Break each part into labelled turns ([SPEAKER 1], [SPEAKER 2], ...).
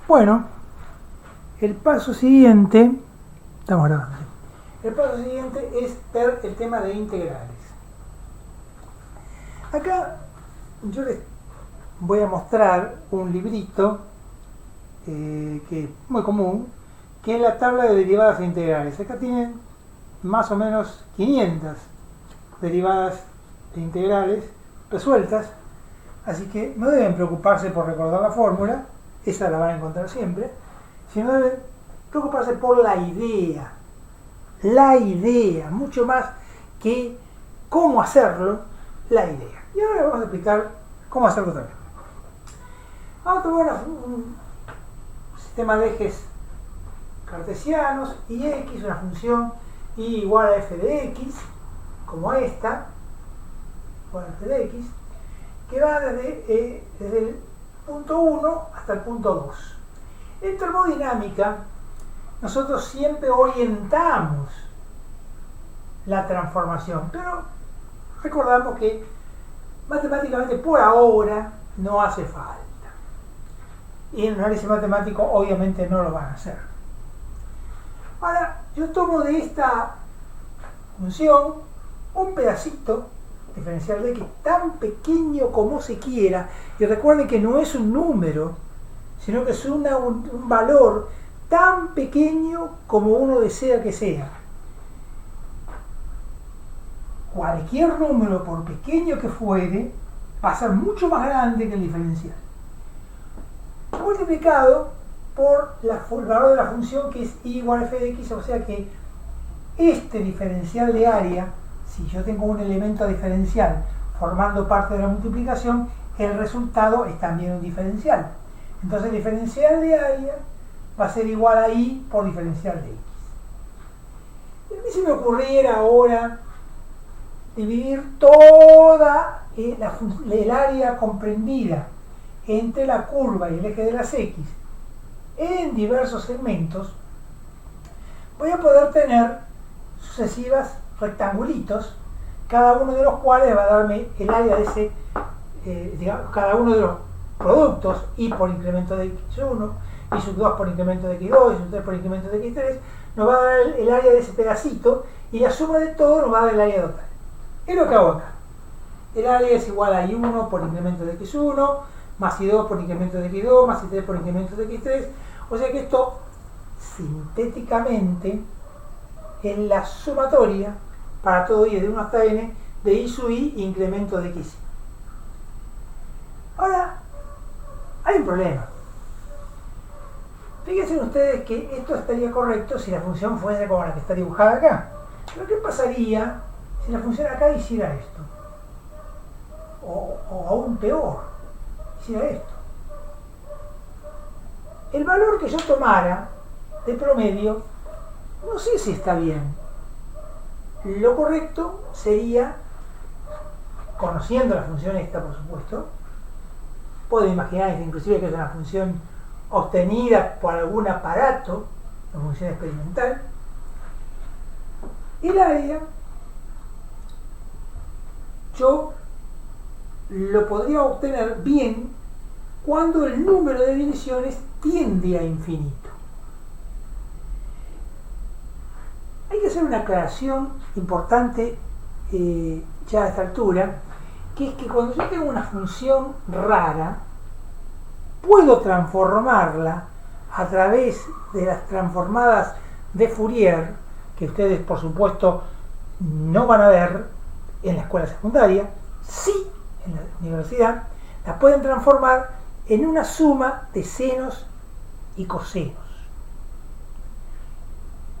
[SPEAKER 1] Bueno, el paso siguiente, estamos grabando. El paso siguiente es ver el tema de integrales. Acá yo les voy a mostrar un librito que es muy común, que es la tabla de derivadas e integrales. Acá tienen más o menos 500 derivadas e integrales resueltas, así que no deben preocuparse por recordar la fórmula, esa la van a encontrar siempre, sino deben preocuparse por la idea, mucho más que cómo hacerlo, la idea. Y ahora vamos a explicar cómo hacerlo también. Vamos a tomar un sistema de ejes cartesianos y x, una función y igual a f de x, como esta, igual a f de x, que va desde el punto 1 hasta el punto 2. En termodinámica, nosotros siempre orientamos la transformación, pero recordamos que matemáticamente por ahora no hace falta. Y en el análisis matemático obviamente no lo van a hacer. Ahora, yo tomo de esta función un pedacito diferencial de x tan pequeño como se quiera, y recuerden que no es un número, sino que es un valor tan pequeño como uno desea que sea. Cualquier número, por pequeño que fuere, va a ser mucho más grande que el diferencial, multiplicado por el valor de la función, que es igual a f de x, o sea que este diferencial de área, si yo tengo un elemento diferencial formando parte de la multiplicación, el resultado es también un diferencial. Entonces el diferencial de área va a ser igual a y por diferencial de x. Y a mí se me ocurriera ahora dividir toda el área comprendida entre la curva y el eje de las x en diversos segmentos, voy a poder tener sucesivas rectangulitos, cada uno de los cuales va a darme el área de ese, cada uno de los productos, y por incremento de x1, y sub 2 por incremento de x2, y sub 3 por incremento de x3, nos va a dar el área de ese pedacito, y la suma de todo nos va a dar el área total. Es lo que hago acá. El área es igual a y1 por incremento de x1, más y2 por incremento de x2, más y3 por incremento de x3, o sea que esto, sintéticamente, es la sumatoria para todo y de 1 hasta n de y sub i incremento de x. Ahora, hay un problema. Fíjense ustedes que esto estaría correcto si la función fuese como la que está dibujada acá. Pero ¿qué pasaría si la función acá hiciera esto? O aún peor, hiciera esto. El valor que yo tomara de promedio, no sé si está bien. Lo correcto sería, conociendo la función esta, por supuesto, puedo imaginar inclusive que es una función obtenida por algún aparato, una función experimental, el área yo lo podría obtener bien cuando el número de divisiones tiende a infinito. Hay que hacer una aclaración importante ya a esta altura, que es que cuando yo tengo una función rara, puedo transformarla a través de las transformadas de Fourier, que ustedes por supuesto no van a ver en la escuela secundaria, sí en la universidad, la pueden transformar en una suma de senos y cosenos.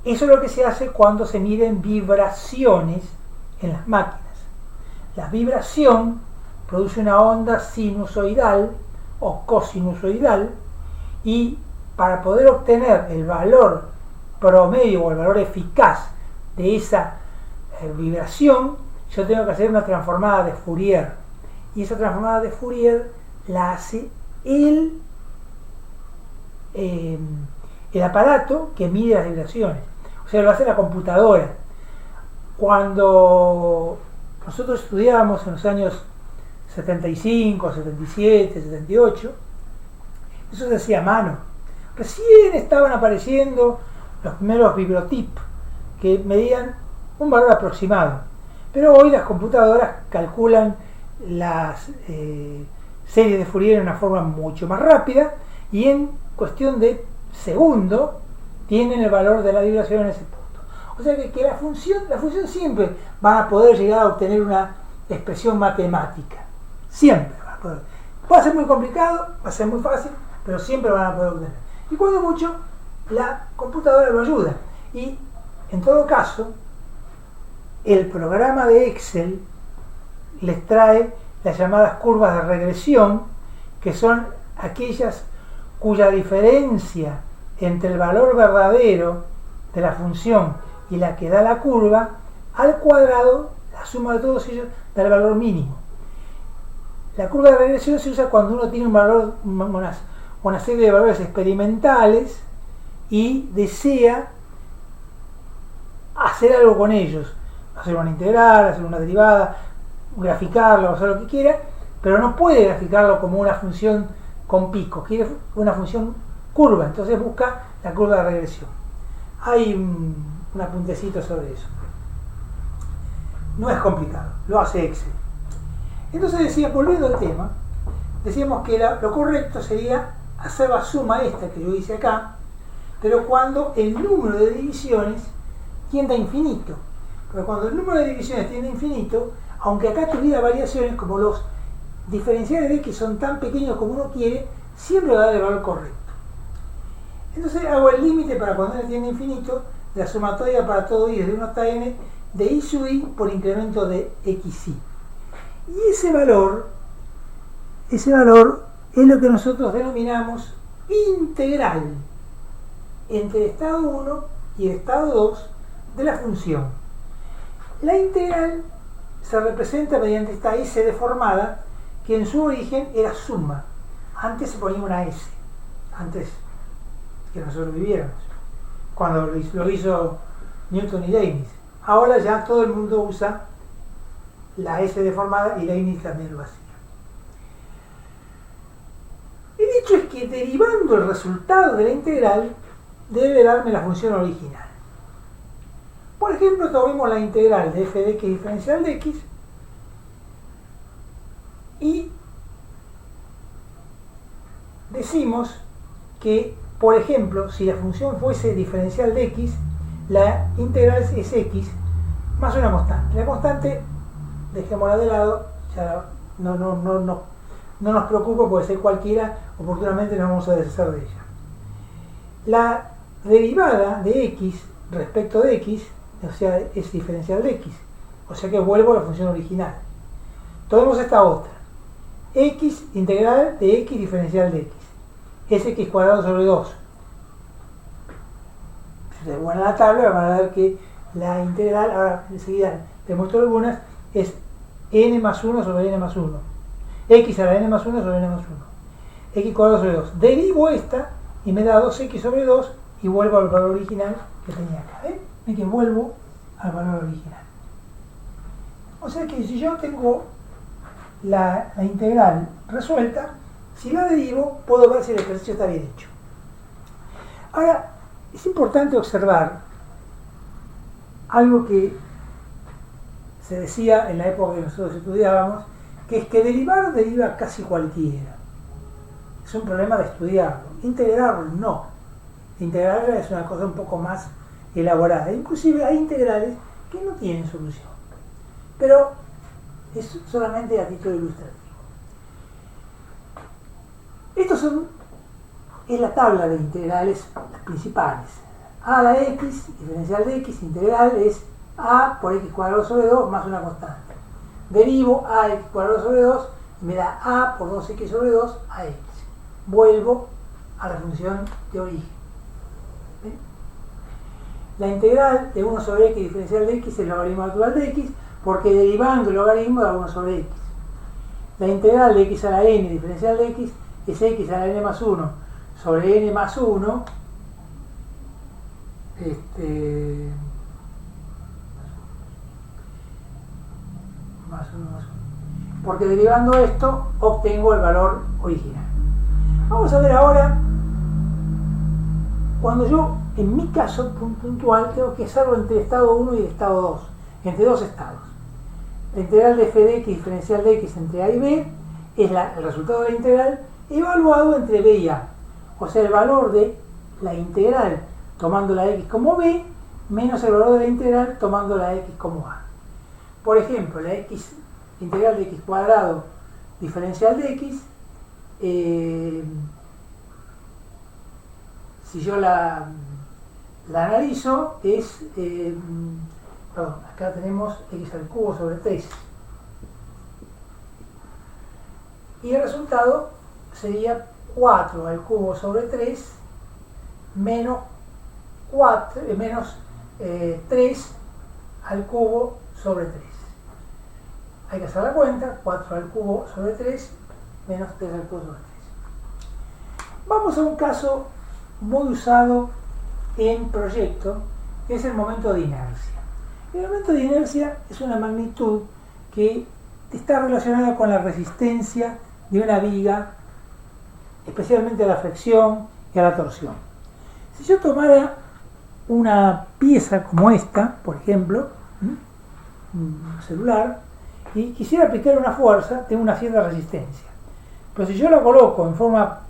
[SPEAKER 1] Eso es lo que se hace cuando se miden vibraciones en las máquinas. La vibración produce una onda sinusoidal o cosinusoidal, y para poder obtener el valor promedio o el valor eficaz de esa vibración, yo tengo que hacer una transformada de Fourier, y esa transformada de Fourier la hace el aparato que mide las vibraciones, o sea, lo hace la computadora. Cuando nosotros estudiábamos en los años 75, 77, 78, eso se hacía a mano. recién estaban apareciendo los primeros bibliotips que medían un valor aproximado. Pero hoy las computadoras calculan las series de Fourier de una forma mucho más rápida y en cuestión de segundo tienen el valor de la vibración en ese punto. O sea que la función siempre van a poder llegar a obtener una expresión matemática. Siempre van a poder. Va a ser muy complicado, va a ser muy fácil, pero siempre van a poder obtener. Y cuando mucho, la computadora lo ayuda. Y en todo caso, el programa de Excel les trae las llamadas curvas de regresión, que son aquellas cuya diferencia entre el valor verdadero de la función y la que da la curva al cuadrado, la suma de todos ellos, da el valor mínimo. La curva de regresión se usa cuando uno tiene un valor, una serie de valores experimentales y desea hacer algo con ellos, hacer una integral, hacer una derivada, graficarlo, hacer lo que quiera, pero no puede graficarlo como una función con picos, quiere una función curva, entonces busca la curva de regresión. Hay un apuntecito sobre eso. No es complicado, lo hace Excel. Entonces decía, volviendo al tema, decíamos que lo correcto sería hacer la suma esta que yo hice acá, pero cuando el número de divisiones tienda a infinito. Pero cuando el número de divisiones tiende a infinito, aunque acá tuviera variaciones, como los diferenciales de x son tan pequeños como uno quiere, siempre va a dar el valor correcto. Entonces hago el límite para cuando n tiende a infinito, de la sumatoria para todo i desde 1 hasta n, de i sub i por incremento de xi. Y ese valor es lo que nosotros denominamos integral entre el estado 1 y el estado 2 de la función. La integral se representa mediante esta s deformada, que en su origen era suma. Antes se ponía una s, antes que nosotros viviéramos, cuando lo hizo Newton y Leibniz. Ahora ya todo el mundo usa la s deformada y Leibniz también lo hacía. El hecho es que derivando el resultado de la integral debe darme la función original. Por ejemplo, tomemos la integral de f de x diferencial de x y decimos que, por ejemplo, si la función fuese diferencial de x, la integral es x más una constante. La constante, dejémosla de lado, ya no nos preocupa, puede ser cualquiera, oportunamente nos vamos a deshacer de ella. La derivada de x respecto de x, o sea, es diferencial de x, o sea que vuelvo a la función original. Tomemos esta otra, x integral de x diferencial de x, es x cuadrado sobre 2. Si se buena la tabla, van a ver que la integral, ahora enseguida te muestro algunas, es n más 1 sobre n más 1, x a la n más 1 sobre n más 1, x cuadrado sobre 2. Derivo esta y me da 2x sobre 2 y vuelvo al valor original que tenía acá. Ven que vuelvo al valor original. O sea que si yo tengo la integral resuelta, si la derivo, puedo ver si el ejercicio está bien hecho. Ahora, es importante observar algo que se decía en la época que nosotros estudiábamos, que es que deriva casi cualquiera. Es un problema de estudiarlo. Integrarlo, no. Integrarlo es una cosa un poco más elaborada. Inclusive hay integrales que no tienen solución. Pero es solamente a título ilustrativo. Es la tabla de integrales principales. A a la x, diferencial de x, integral es a por x cuadrado sobre 2 más una constante. Derivo a x cuadrado sobre 2 y me da a por 2x sobre 2 a x. Vuelvo a la función de origen. ¿Ven? La integral de 1 sobre x diferencial de x es el logaritmo natural de x, porque derivando el logaritmo da 1 sobre x. La integral de x a la n diferencial de x es x a la n más 1 sobre n más 1 más 1 más 1, porque derivando esto obtengo el valor original. Vamos a ver ahora Cuando yo, en mi caso puntual, tengo que hacerlo entre estado 1 y estado 2, entre dos estados. La integral de f de x diferencial de x entre a y b es el resultado de la integral evaluado entre b y a. O sea, el valor de la integral tomando la x como b menos el valor de la integral tomando la x como a. Por ejemplo, la integral de x cuadrado diferencial de x, si yo la analizo, es, perdón, acá tenemos x al cubo sobre 3. Y el resultado sería 4 al cubo sobre 3 menos 3 al cubo sobre 3. Hay que hacer la cuenta, 4 al cubo sobre 3 menos 3 al cubo sobre 3. Vamos a un caso muy usado en proyecto, que es el momento de inercia. El momento de inercia es una magnitud que está relacionada con la resistencia de una viga, especialmente a la flexión y a la torsión. Si yo tomara una pieza como esta, por ejemplo, un celular, y quisiera aplicar una fuerza, tengo una cierta resistencia. Pero si yo lo coloco en forma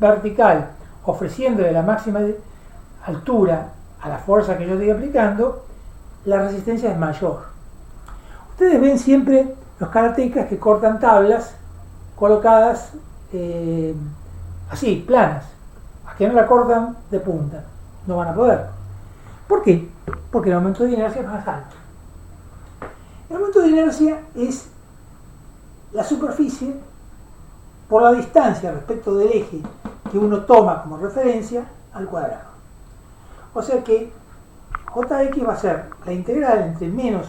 [SPEAKER 1] vertical, ofreciéndole la máxima altura a la fuerza que yo estoy aplicando, la resistencia es mayor. Ustedes ven siempre los karatecas que cortan tablas colocadas así, planas. A que no la cortan de punta, no van a poder. ¿Por qué? Porque el momento de inercia es más alto. El momento de inercia es la superficie por la distancia respecto del eje que uno toma como referencia al cuadrado. O sea que Jx va a ser la integral entre menos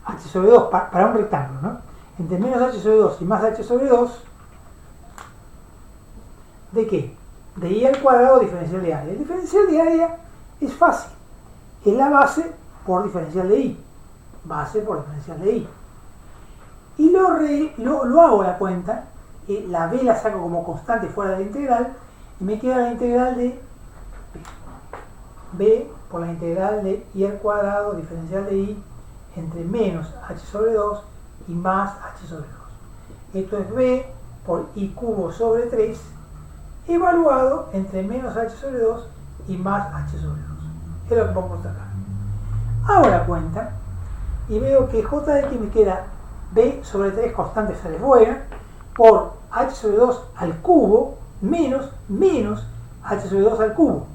[SPEAKER 1] h sobre 2 para un rectángulo, ¿no? Entre menos h sobre 2 y más h sobre 2, ¿de qué? De i al cuadrado diferencial de área. El diferencial de área es fácil, es la base por diferencial de i. Base por diferencial de i. Y lo hago la cuenta, la b la saco como constante fuera de la integral, y me queda la integral de b por la integral de i al cuadrado diferencial de i entre menos h sobre 2 y más h sobre 2. Esto es b por i cubo sobre 3 evaluado entre menos h sobre 2 y más h sobre 2. Es lo que vamos a sacar. Hago la cuenta y veo que Jx me queda b sobre 3 constante sale fuera por h sobre 2 al cubo menos h sobre 2 al cubo.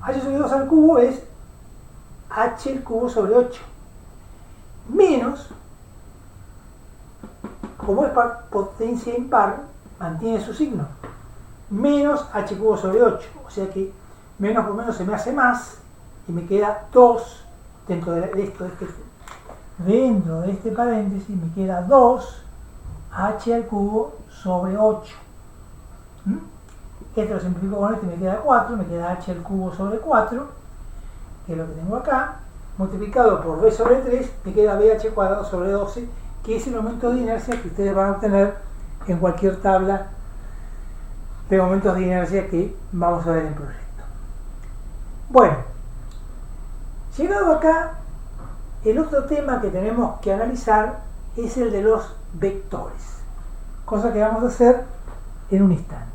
[SPEAKER 1] H sobre 2 al cubo es h al cubo sobre 8 menos, como es potencia impar, mantiene su signo, menos h cubo sobre 8, o sea que menos por menos se me hace más y me queda 2 dentro de este paréntesis, me queda 2 h al cubo sobre 8. Este lo simplifico con este, me queda 4, me queda h al cubo sobre 4, que es lo que tengo acá, multiplicado por b sobre 3, me queda bh cuadrado sobre 12, que es el momento de inercia que ustedes van a obtener en cualquier tabla de momentos de inercia que vamos a ver en proyecto. Bueno, llegado acá, el otro tema que tenemos que analizar es el de los vectores, cosa que vamos a hacer en un instante.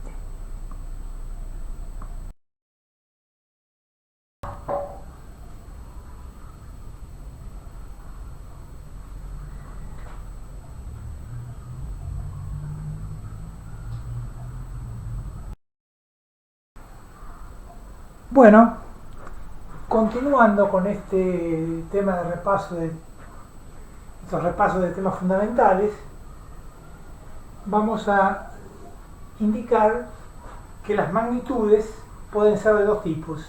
[SPEAKER 1] Bueno, continuando con este tema de estos repasos de temas fundamentales, vamos a indicar que las magnitudes pueden ser de dos tipos.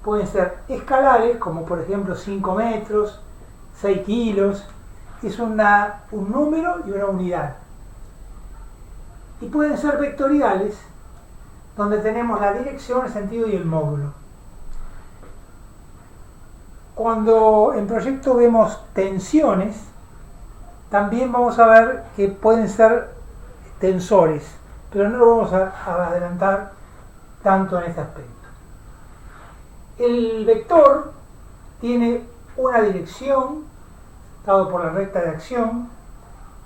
[SPEAKER 1] Pueden ser escalares, como por ejemplo 5 metros, 6 kilos, es un número y una unidad. Y pueden ser vectoriales, donde tenemos la dirección, el sentido y el módulo. Cuando en proyecto vemos tensiones, también vamos a ver que pueden ser tensores, pero no lo vamos a adelantar tanto en este aspecto. El vector tiene una dirección, dado por la recta de acción,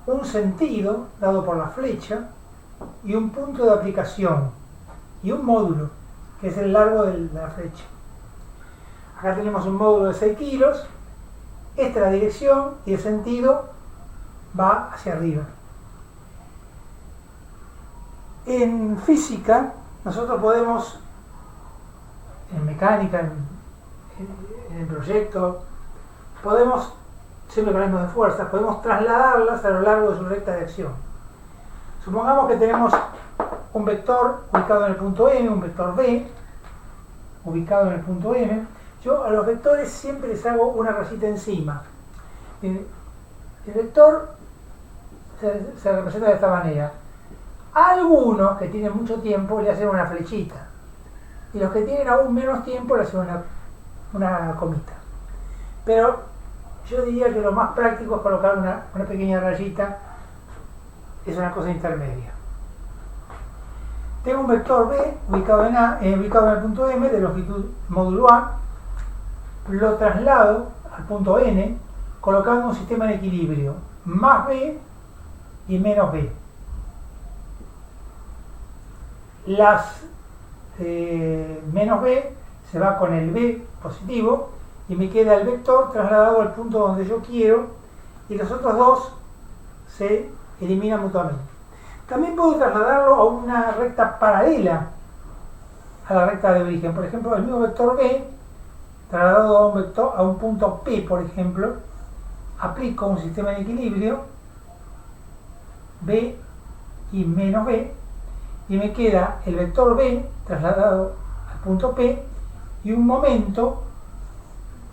[SPEAKER 1] un sentido, dado por la flecha, y un punto de aplicación, y un módulo, que es el largo de la flecha. Acá tenemos un módulo de 6 kilos, esta es la dirección, y el sentido va hacia arriba. En física, nosotros podemos, en mecánica, en el proyecto, podemos, siempre con de fuerzas, podemos trasladarlas a lo largo de su recta de acción. Supongamos que tenemos un vector ubicado en el punto M, un vector B, ubicado en el punto M. Yo a los vectores siempre les hago una rayita encima. El vector se representa de esta manera. A algunos que tienen mucho tiempo le hacen una flechita, y los que tienen aún menos tiempo le hacen una comita. Pero yo diría que lo más práctico es colocar una pequeña rayita, es una cosa intermedia. Tengo un vector B ubicado en el punto M de longitud módulo A, lo traslado al punto N colocando un sistema en equilibrio, más B y menos B. Las menos B se va con el B positivo y me queda el vector trasladado al punto donde yo quiero, y los otros dos se eliminan mutuamente. También puedo trasladarlo a una recta paralela a la recta de origen. Por ejemplo, el mismo vector B trasladado a un punto P, por ejemplo, aplico un sistema de equilibrio, B y menos B, y me queda el vector B trasladado al punto P y un momento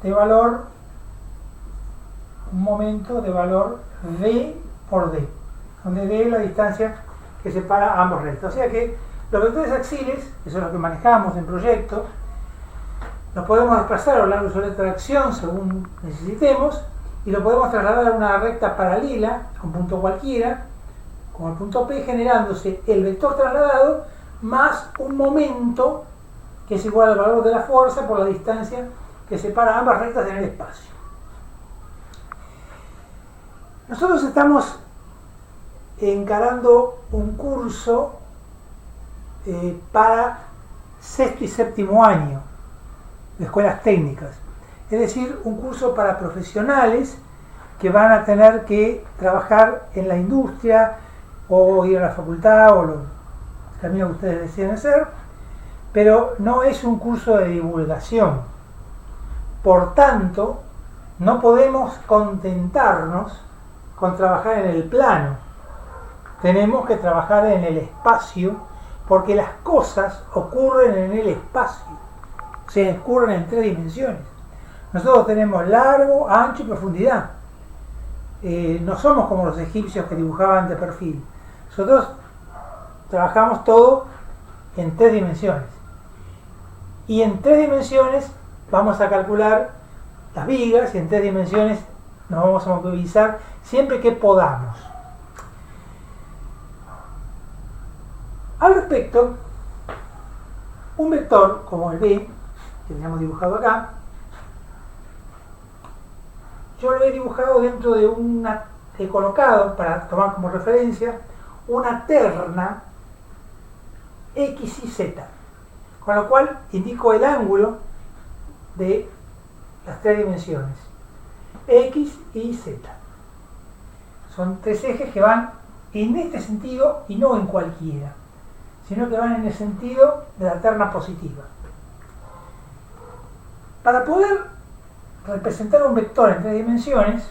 [SPEAKER 1] de valor V por D, donde D es la distancia que separa ambos rectos. O sea que los vectores axiles, que son los que manejamos en proyectos, los podemos desplazar a lo largo de su recta de acción según necesitemos, y lo podemos trasladar a una recta paralela, a un punto cualquiera, como el punto P, generándose el vector trasladado más un momento que es igual al valor de la fuerza por la distancia que separa ambas rectas en el espacio. Nosotros estamos encarando un curso para sexto y séptimo año de escuelas técnicas, es decir, un curso para profesionales que van a tener que trabajar en la industria o ir a la facultad o los caminos que ustedes deciden hacer, pero no es un curso de divulgación. Por tanto, no podemos contentarnos con trabajar en el plano. Tenemos que trabajar en el espacio, porque las cosas ocurren en el espacio, se ocurren en 3 dimensiones. Nosotros tenemos largo, ancho y profundidad. No somos como los egipcios que dibujaban de perfil. Nosotros trabajamos todo en 3 dimensiones. Y en 3 dimensiones vamos a calcular las vigas, y en 3 dimensiones nos vamos a movilizar siempre que podamos. Al respecto, un vector como el B, que tenemos dibujado acá, yo lo he dibujado dentro de he colocado, para tomar como referencia, una terna X y Z, con lo cual indico el ángulo de las 3 dimensiones, X y Z. Son 3 ejes que van en este sentido y no en cualquiera, sino que van en el sentido de la terna positiva. Para poder representar un vector en 3 dimensiones,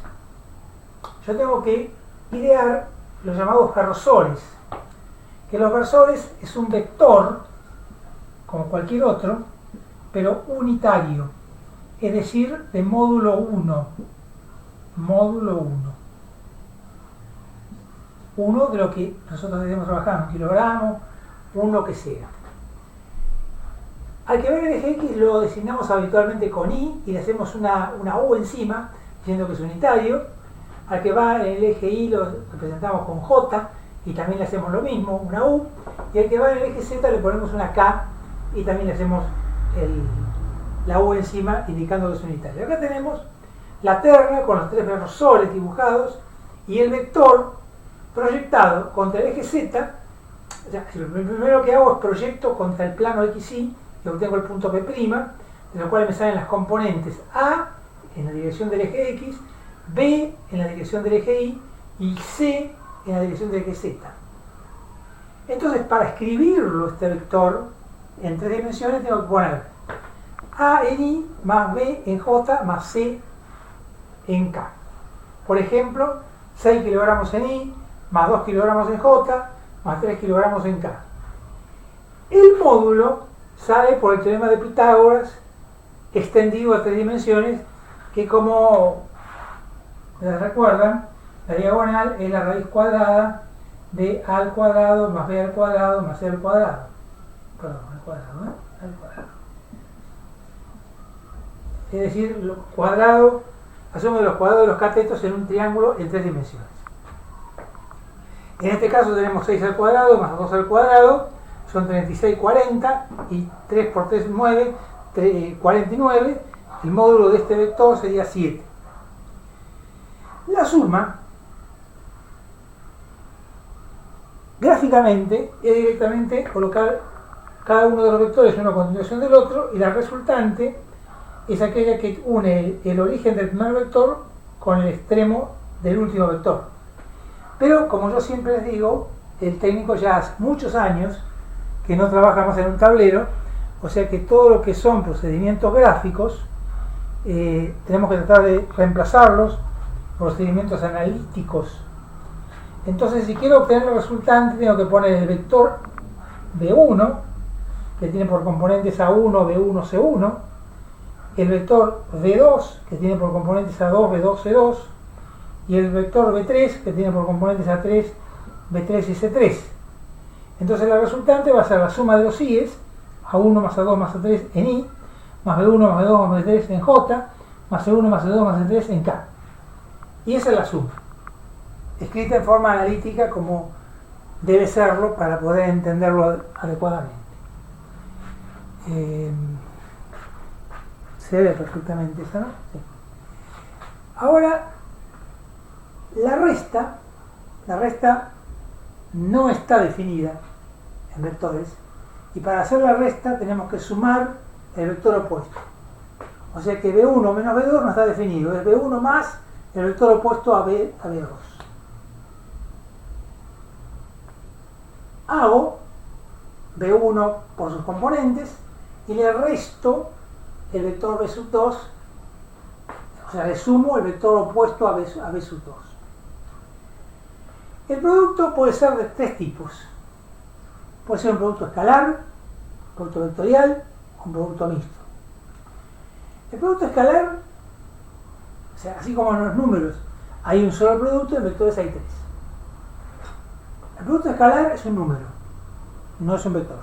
[SPEAKER 1] yo tengo que idear los llamados versores, que los versores es un vector, como cualquier otro, pero unitario, es decir, de módulo 1. Módulo 1. Uno de lo que nosotros debemos trabajar, 1 kilogramo, uno que sea. Al que ver el eje X lo designamos habitualmente con Y y le hacemos una U encima, diciendo que es unitario. Al que va en el eje Y lo representamos con J y también le hacemos lo mismo, una U. Y al que va en el eje Z le ponemos una K y también le hacemos la U encima indicando que es unitario. Acá tenemos la terna con los tres versores dibujados y el vector proyectado contra el eje Z. O sea, lo primero que hago es proyecto contra el plano XY y obtengo el punto P', de lo cual me salen las componentes A en la dirección del eje X, B en la dirección del eje Y y C en la dirección del eje Z. Entonces, para escribirlo este vector en tres dimensiones tengo que poner A en Y más B en J más C en K. Por ejemplo, 6 kilogramos en Y más 2 kilogramos en J más 3 kilogramos en K. El módulo sale por el teorema de Pitágoras extendido a tres dimensiones, que, como les recuerdan, la diagonal es la raíz cuadrada de A al cuadrado más B al cuadrado más C al cuadrado. Perdón, al cuadrado, ¿eh? Al cuadrado. Es decir, lo cuadrado, hacemos los cuadrados de los catetos en un triángulo en tres dimensiones. En este caso tenemos 6 al cuadrado más 2 al cuadrado, son 36, 40, y 3 por 3, 9, 49. El módulo de este vector sería 7. La suma, gráficamente, es directamente colocar cada uno de los vectores uno a continuación del otro, y la resultante es aquella que une el origen del primer vector con el extremo del último vector. Pero, como yo siempre les digo, el técnico ya hace muchos años que no trabaja más en un tablero, o sea que todo lo que son procedimientos gráficos tenemos que tratar de reemplazarlos por procedimientos analíticos. Entonces, si quiero obtener el resultante, tengo que poner el vector B1, que tiene por componentes A1, B1, C1, el vector B2, que tiene por componentes A2, B2, C2, y el vector B3, que tiene por componentes A3, B3 y C3. Entonces la resultante va a ser la suma de los I's, A1 más A2 más A3 en I, más B1 más B2 más B3 en J, más C1 más C2 más C3 en K. Y esa es la suma, escrita en forma analítica como debe serlo para poder entenderlo adecuadamente. Se ve perfectamente eso, ¿no? Sí. Ahora, la resta no está definida en vectores, y para hacer la resta tenemos que sumar el vector opuesto. O sea que B1 menos B2 no está definido, es B1 más el vector opuesto a B a B2. Hago B1 por sus componentes y le resto el vector B sub 2, o sea, le sumo el vector opuesto a B sub 2. El producto puede ser de tres tipos. Puede ser un producto escalar, un producto vectorial o un producto mixto. El producto escalar, o sea, así como en los números hay un solo producto, en vectores hay tres. El producto escalar es un número, no es un vector.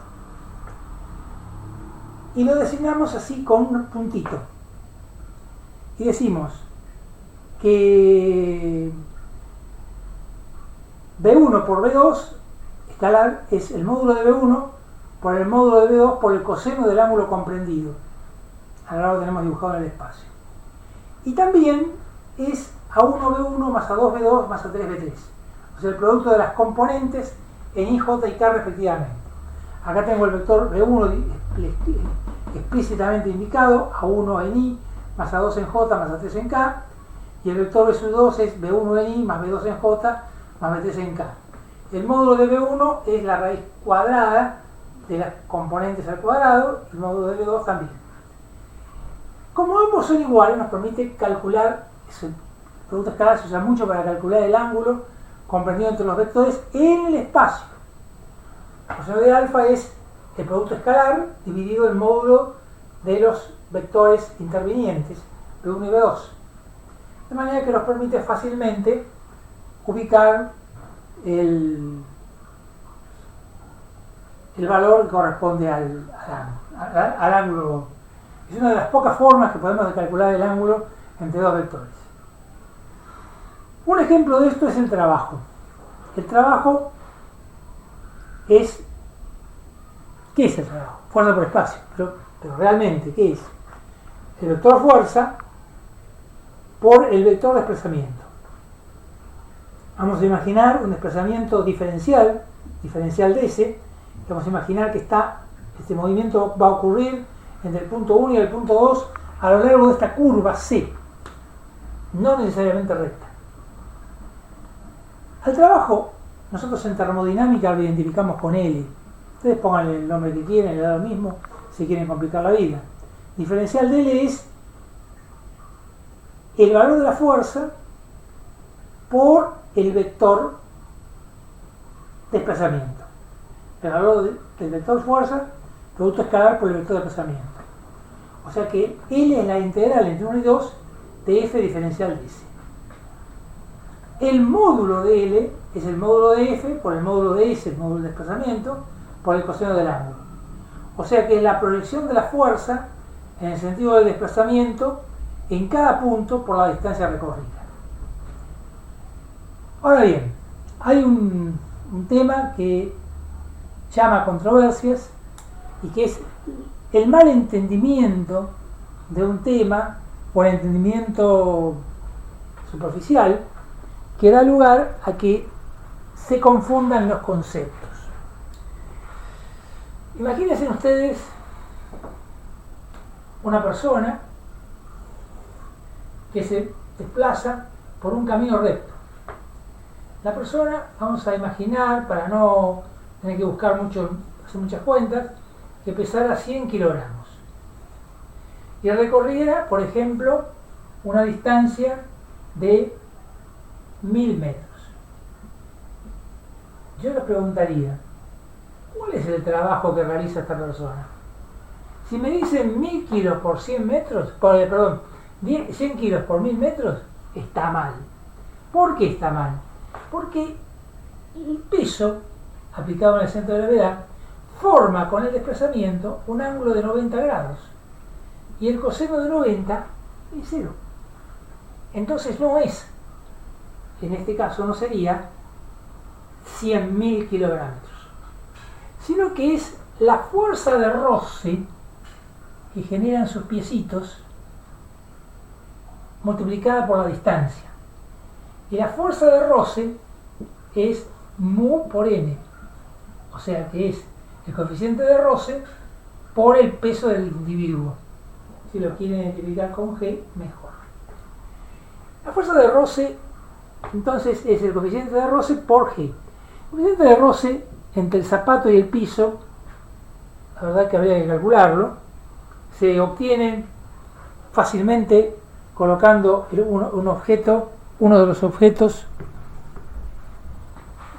[SPEAKER 1] Y lo designamos así con un puntito. Y decimos que B1 por B2 escalar es el módulo de B1 por el módulo de B2 por el coseno del ángulo comprendido. Ahora lo tenemos dibujado en el espacio. Y también es A1B1 más A2B2 más A3B3. O sea, el producto de las componentes en I, J y K respectivamente. Acá tengo el vector B1 explícitamente indicado, A1 en I más A2 en J más A3 en K. Y el vector B sub 2 es B1 en I más B2 en J más B3 en K. El módulo de B1 es la raíz cuadrada de las componentes al cuadrado, y el módulo de B2 también. Como ambos son iguales, nos permite calcular, el producto escalar se usa mucho para calcular el ángulo comprendido entre los vectores en el espacio. El coseno de alfa es el producto escalar dividido el módulo de los vectores intervinientes, B1 y B2. De manera que nos permite fácilmente ubicar el valor que corresponde al ángulo. Es una de las pocas formas que podemos de calcular el ángulo entre dos vectores. Un ejemplo de esto es el trabajo. El trabajo ¿qué es el trabajo? Fuerza por espacio. Pero realmente, ¿qué es? el vector fuerza por el vector desplazamiento. Vamos a imaginar un desplazamiento diferencial de S. Vamos a imaginar que este movimiento va a ocurrir entre el punto 1 y el punto 2 a lo largo de esta curva C, no necesariamente recta. Al trabajo, nosotros en termodinámica lo identificamos con L. Ustedes pónganle el nombre que quieran, le da lo mismo si quieren complicar la vida. Diferencial de L es el valor de la fuerza por el vector desplazamiento. El valor del vector fuerza, producto escalar por el vector desplazamiento. O sea que L es la integral entre 1 y 2 de F diferencial de S. El módulo de L es el módulo de F por el módulo de S, el módulo de desplazamiento, por el coseno del ángulo. O sea que es la proyección de la fuerza en el sentido del desplazamiento en cada punto por la distancia recorrida. Ahora bien, hay un tema que llama controversias y que es el mal entendimiento de un tema o el entendimiento superficial que da lugar a que se confundan los conceptos. Imagínense ustedes una persona que se desplaza por un camino recto. La persona, vamos a imaginar, para no tener que buscar hacer muchas cuentas, que pesara 100 kilogramos y recorriera, por ejemplo, una distancia de 1000 metros. Yo les preguntaría, ¿cuál es el trabajo que realiza esta persona? Si me dicen 1000 kilos por 100 metros, 100 kilos por 1000 metros, está mal. ¿Por qué está mal? Porque el peso aplicado en el centro de gravedad forma con el desplazamiento un ángulo de 90 grados y el coseno de 90 es 0. Entonces no es, en este caso no sería 100.000 kilogramos, sino que es la fuerza de roce que generan sus piecitos multiplicada por la distancia. Y la fuerza de roce es mu por n, o sea que es el coeficiente de roce por el peso del individuo. Si lo quieren identificar con G, mejor. La fuerza de roce, entonces, es el coeficiente de roce por G. El coeficiente de roce entre el zapato y el piso, la verdad que habría que calcularlo, se obtiene fácilmente colocando uno de los objetos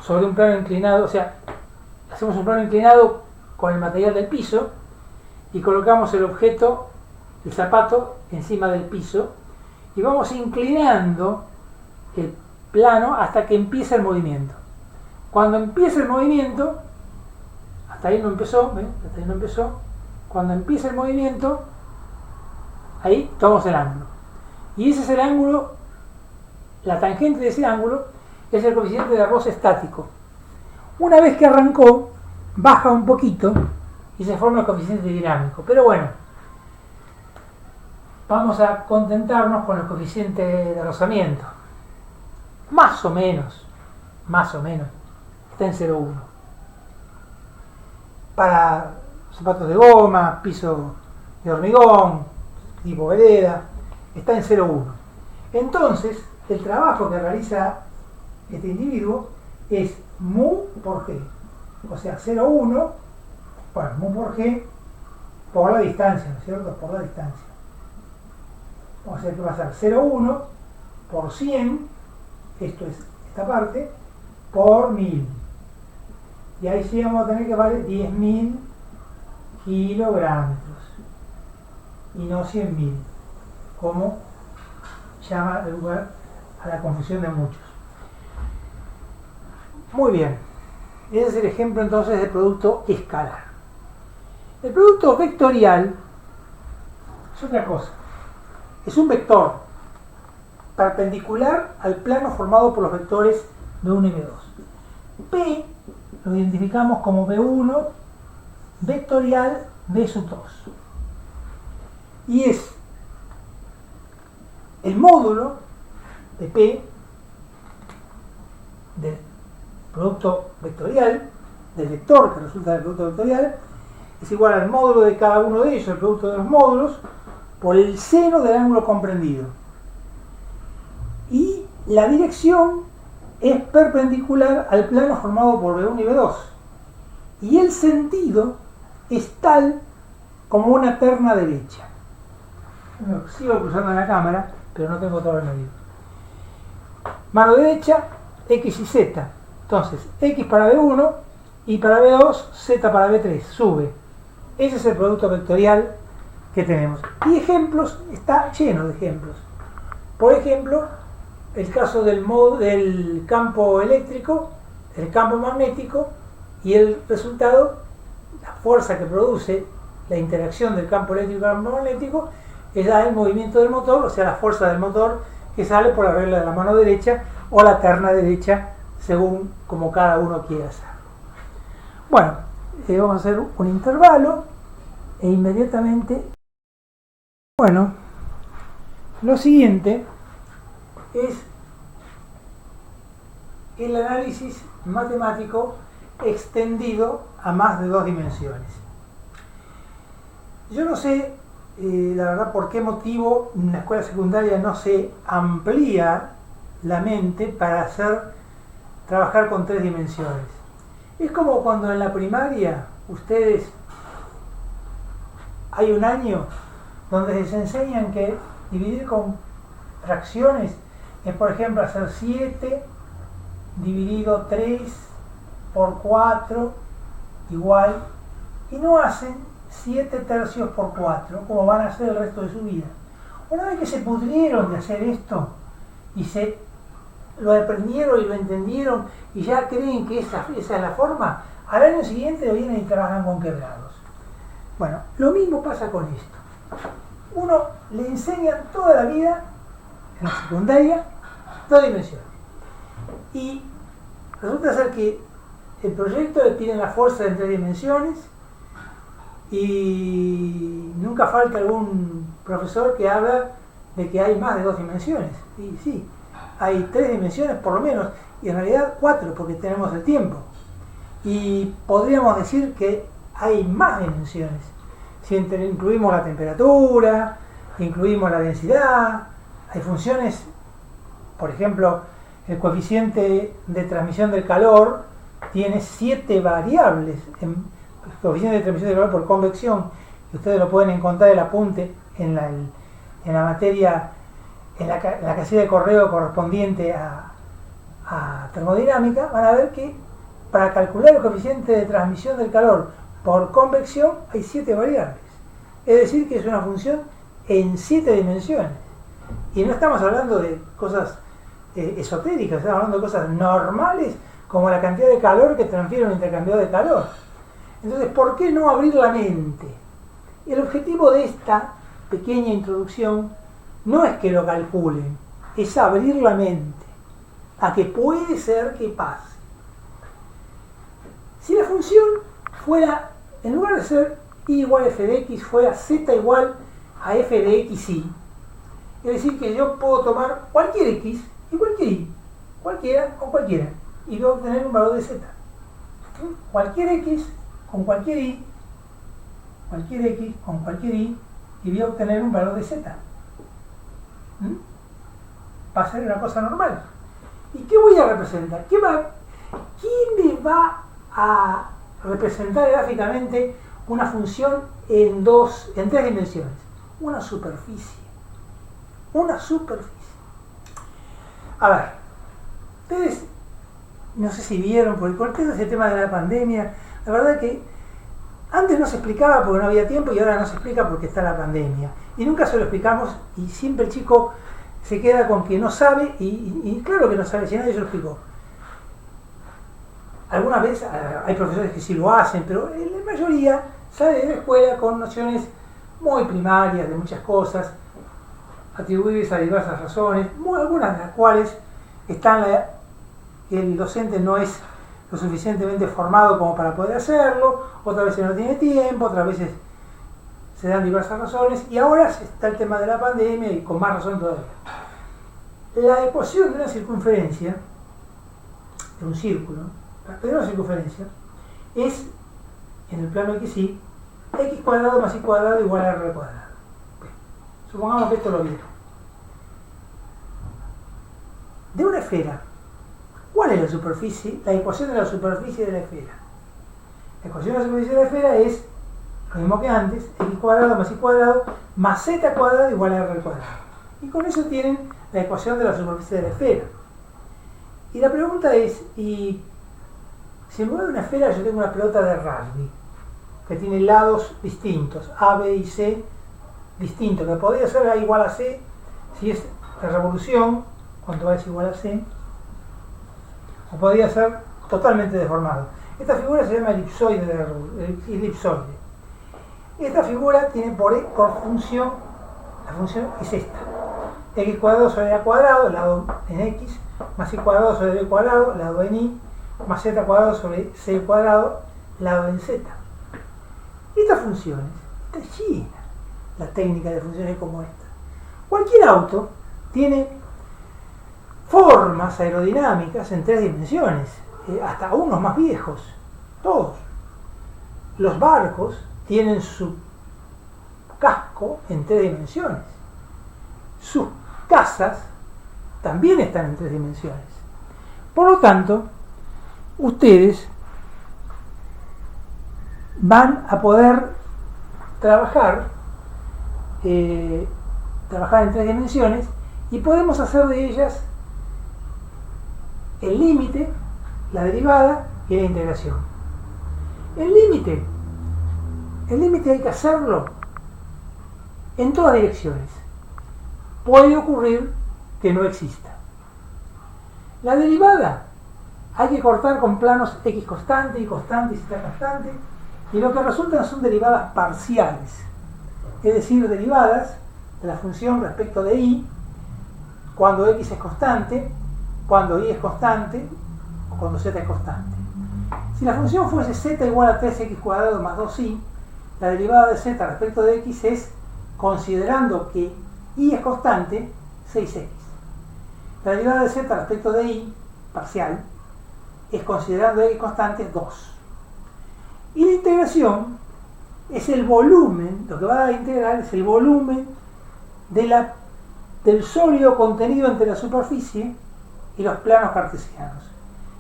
[SPEAKER 1] sobre un plano inclinado, o sea, hacemos un plano inclinado con el material del piso y colocamos el zapato encima del piso y vamos inclinando el plano hasta que empieza el movimiento. Cuando empieza el movimiento, hasta ahí no empezó, cuando empieza el movimiento, ahí tomamos el ángulo. Y ese es el ángulo, la tangente de ese ángulo es el coeficiente de roce estático. Una vez que arrancó, baja un poquito y se forma el coeficiente dinámico. Pero bueno, vamos a contentarnos con el coeficiente de rozamiento. Más o menos, está en 0,1. Para zapatos de goma, piso de hormigón, tipo vereda, está en 0,1. Entonces, el trabajo que realiza este individuo es mu por G. O sea, 0,1, bueno, mu por G por la distancia, ¿no es cierto? Por la distancia. O sea que va a ser 0,1 por 100, esto es esta parte, por 1000. Y ahí sí vamos a tener que valer 10.000 kilogramos y no 100.000, como llama el lugar a la confusión de muchos. Muy bien, ese es el ejemplo entonces del producto escalar. El producto vectorial es otra cosa, es un vector perpendicular al plano formado por los vectores B1 y B2. P lo identificamos como B1 vectorial B sub 2 y es el módulo de P del producto vectorial, del vector que resulta del producto vectorial, es igual al módulo de cada uno de ellos, el producto de los módulos, por el seno del ángulo comprendido. Y la dirección es perpendicular al plano formado por B1 y B2. Y el sentido es tal como una terna derecha. Sigo cruzando en la cámara, pero no tengo todo el medio. Mano derecha, X y Z. Entonces, X para B1 y para B2, Z para B3. Sube. Ese es el producto vectorial que tenemos. Y ejemplos, está lleno de ejemplos. Por ejemplo, el caso del campo eléctrico, el campo magnético y el resultado, la fuerza que produce la interacción del campo eléctrico y el campo magnético, es el movimiento del motor, o sea, la fuerza del motor que sale por la regla de la mano derecha o la terna derecha, según como cada uno quiera hacer. Bueno, vamos a hacer un intervalo e inmediatamente, bueno, lo siguiente es el análisis matemático extendido a más de 2 dimensiones. Yo no sé, la verdad, por qué motivo en la escuela secundaria no se amplía la mente para trabajar con 3 dimensiones. Es como cuando en la primaria ustedes hay un año donde les enseñan que dividir con fracciones es, por ejemplo, hacer 7 dividido 3 por 4 igual, y no hacen 7 tercios por 4 como van a hacer el resto de su vida. Una vez que se pudrieron de hacer esto y se lo aprendieron y lo entendieron y ya creen que esa es la forma, al año siguiente vienen y trabajan con quebrados. Bueno, lo mismo pasa con esto. Uno le enseña toda la vida en la secundaria 2 dimensiones y resulta ser que el proyecto le piden la fuerza en 3 dimensiones y nunca falta algún profesor que habla de que hay más de 2 dimensiones. Y sí, hay 3 dimensiones por lo menos, y en realidad 4 porque tenemos el tiempo. Y podríamos decir que hay más dimensiones. Si incluimos la temperatura, incluimos la densidad, hay funciones, por ejemplo, el coeficiente de transmisión del calor tiene 7 variables. El coeficiente de transmisión del calor por convección, que ustedes lo pueden encontrar el apunte en la materia, en la casilla de correo correspondiente a termodinámica, van a ver que para calcular el coeficiente de transmisión del calor por convección hay 7 variables. Es decir, que es una función en 7 dimensiones. Y no estamos hablando de cosas esotéricas, estamos hablando de cosas normales, como la cantidad de calor que transfiere un intercambiador de calor. Entonces, ¿por qué no abrir la mente? El objetivo de esta pequeña introducción no es que lo calculen, es abrir la mente a que puede ser que pase. Si la función fuera, en lugar de ser y igual a f de x, fuera z igual a f de x y, es decir, que yo puedo tomar cualquier x y cualquier y, cualquiera con cualquiera, y voy a obtener un valor de z. Cualquier x con cualquier y, cualquier x con cualquier y voy a obtener un valor de z. Va a ser una cosa normal. ¿Y qué voy a representar? ¿Quién me va a representar gráficamente una función en 3 dimensiones? Una superficie. Una superficie. A ver, ustedes no sé si vieron, porque con ese tema de la pandemia, la verdad que antes no se explicaba porque no había tiempo y ahora no se explica porque está la pandemia. Y nunca se lo explicamos y siempre el chico se queda con que no sabe y claro que no sabe, si nadie se lo explicó. Algunas veces hay profesores que sí lo hacen, pero la mayoría sale de la escuela con nociones muy primarias de muchas cosas, atribuibles a diversas razones, algunas de las cuales están que el docente no es lo suficientemente formado como para poder hacerlo, otras veces no tiene tiempo, otras veces se dan diversas razones, y ahora está el tema de la pandemia y con más razón todavía. La ecuación de una circunferencia, de un círculo, de una circunferencia, es, en el plano XY, x cuadrado más y cuadrado igual a r cuadrado. Bien, supongamos que esto lo vieron. De una esfera, ¿cuál es la superficie? La ecuación de la superficie de la esfera. La ecuación de la superficie de la esfera es lo mismo que antes, x cuadrado más y cuadrado más z cuadrado igual a r cuadrado. Y con eso tienen la ecuación de la superficie de la esfera. Y la pregunta es, y si en lugar de una esfera yo tengo una pelota de rugby, que tiene lados distintos, A, B y C distintos, que podría ser A igual a C, si es la revolución, cuando A es igual a C, o podría ser totalmente deformado. Esta figura se llama elipsoide. Esta figura tiene por función, la función es esta, x cuadrado sobre a cuadrado, lado en x, más y cuadrado sobre b cuadrado, lado en y, más z cuadrado sobre c cuadrado, lado en z. Estas funciones, está llena la técnica de funciones como esta. Cualquier auto tiene formas aerodinámicas en 3 dimensiones, hasta unos más viejos, todos. Los barcos tienen su casco en 3 dimensiones. Sus casas también están en 3 dimensiones. Por lo tanto, ustedes van a poder trabajar en 3 dimensiones y podemos hacer de ellas el límite, la derivada y la integración. El límite hay que hacerlo en todas direcciones. Puede ocurrir que no exista. La derivada hay que cortar con planos x constante, y constante y z constante, y lo que resultan son derivadas parciales, es decir, derivadas de la función respecto de y cuando x es constante, cuando y es constante o cuando z es constante. Si la función fuese z igual a 3x cuadrado más 2y, la derivada de z respecto de x es, considerando que y es constante, 6x. La derivada de z respecto de y, parcial, es, considerando x constante, 2. Y la integración es el volumen, lo que va a integrar es el volumen del sólido contenido entre la superficie y los planos cartesianos.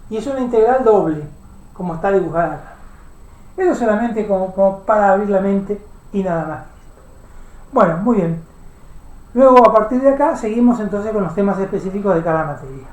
[SPEAKER 1] Y es una integral doble, como está dibujada acá. Eso solamente como para abrir la mente y nada más. Bueno, muy bien. Luego, a partir de acá, seguimos entonces con los temas específicos de cada materia.